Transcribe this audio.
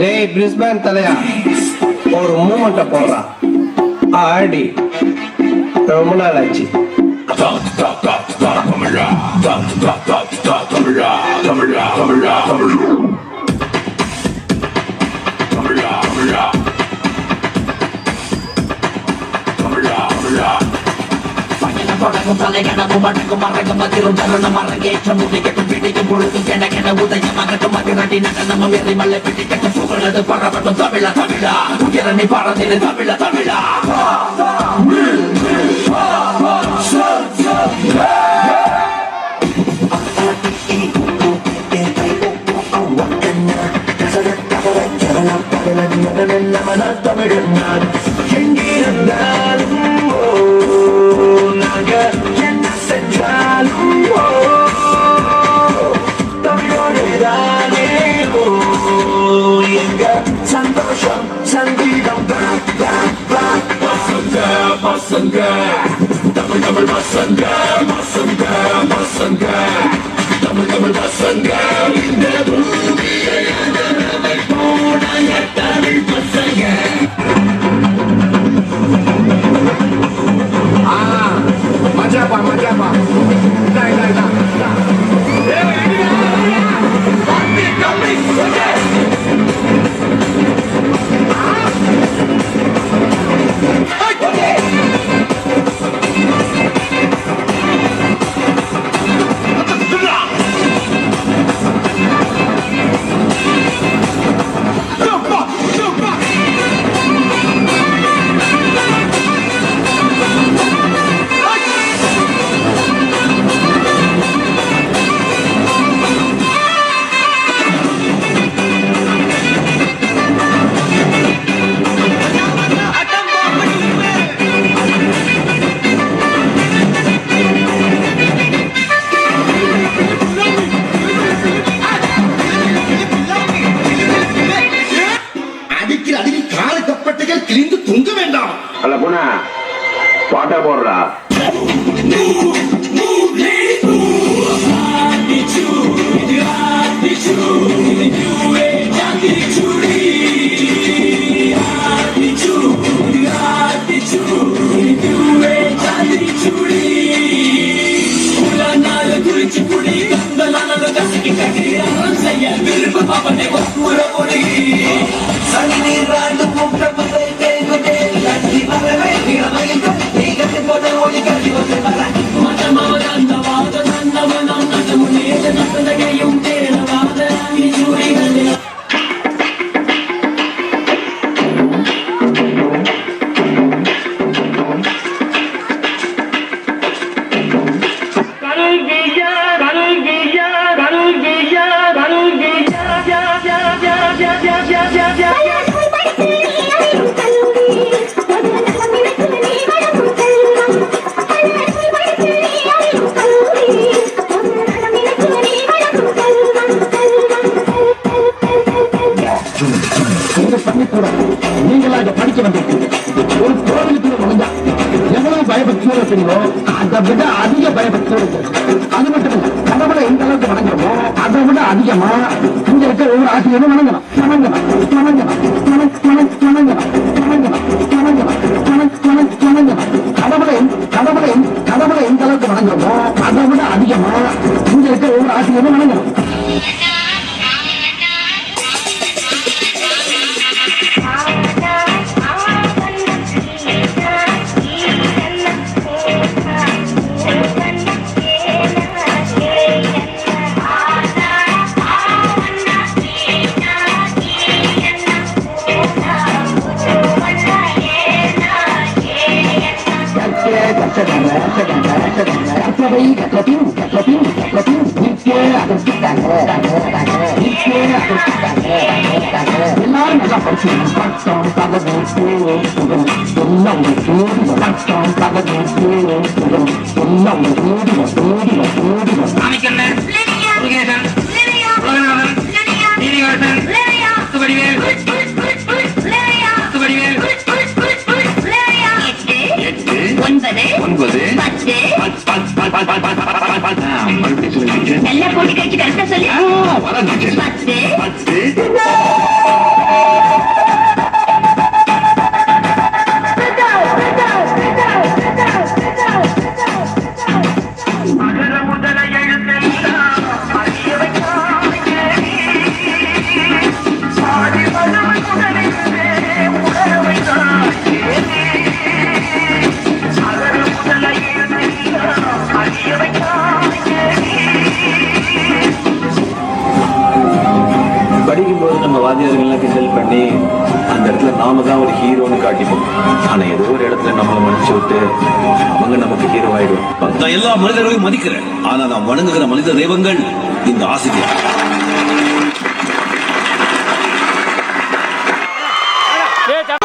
டேய் பிரிஸ்பேன் தலையா, ஒரு மூமெண்ட்டை போடுறா ஆடி. ரொம்ப நாள் ஆச்சு. தலைகணமும் மடங்கும் மறக்கும் மதிரும் தருணம் அரங்கேற்றம் உதைக்கட்டும் பிடிக்கும் பொழுதும் கென உதயமாகட்டும் அதிரடி நடனம் வெறி மல்ல பிடிக்கட்டும் புகழது பரவட்டும் தமிழா தமிழா உயரணி பறந்திரு தமிழா தமிழா. தமிழன் நான் எங்கிருந்தாலும் என்ன சென்றாலும் தமிழோடுதானே எங்க சந்தோஷம் சங்கீதம் பசங்க பசங்க தமிழ் தமிழ் பசங்க பசங்க பசங்க தமிழ் தமிழ் பசங்க இந்த பூமியை தமிழ் பசங்க. Majapa, majapa. Dah, dah, dah, dah. கிழிந்து தொங்க வேண்டாம். அல்ல போனா பாட்டா போடுறா. நீங்களா இதை படிக்க வந்திருக்கீங்க. ஒரு கோவிலுக்கு முடிஞ்சா எவ்வளவு பயபக்தியோட தெரியுமோ அதை விட அதிக பயபக்தியோட அது மட்டும் இல்ல, கடவுளை எந்த அளவுக்கு வணங்குறோமோ அதை விட அதிகமா இங்க இருக்க ஒவ்வொரு ஆசிரியரும் வணங்கணும் வணங்கணும் வணங்கணும் வணங்கணும் வணங்கணும் வணங்கணும். கடவுளை எந்த அளவுக்கு வணங்குறோமோ அதை விட அதிகமா இங்க இருக்க ஒவ்வொரு ஆசிரியரும் வணங்கணும். எல்லாரும் நல்லா படிச்சுக்கணும். நல்லா போட்டு கழிச்சு கரெக்டா சொல்லி 10 10 வாத்தியார்கள்லாம் கிண்டல் பண்ணி அந்த இடத்துல நாம தான் ஒரு ஹீரோன்னு காட்டிப்போம். ஆனா ஏதோ ஒரு இடத்துல நம்மளை மன்னிச்சு விட்டு அவங்க நமக்கு ஹீரோ ஆயிடும். நான் எல்லா மனிதர்களையும் மதிக்கிறேன். ஆனா நான் வணங்குகிற மனித தெய்வங்கள் இந்த ஆசிரியர்.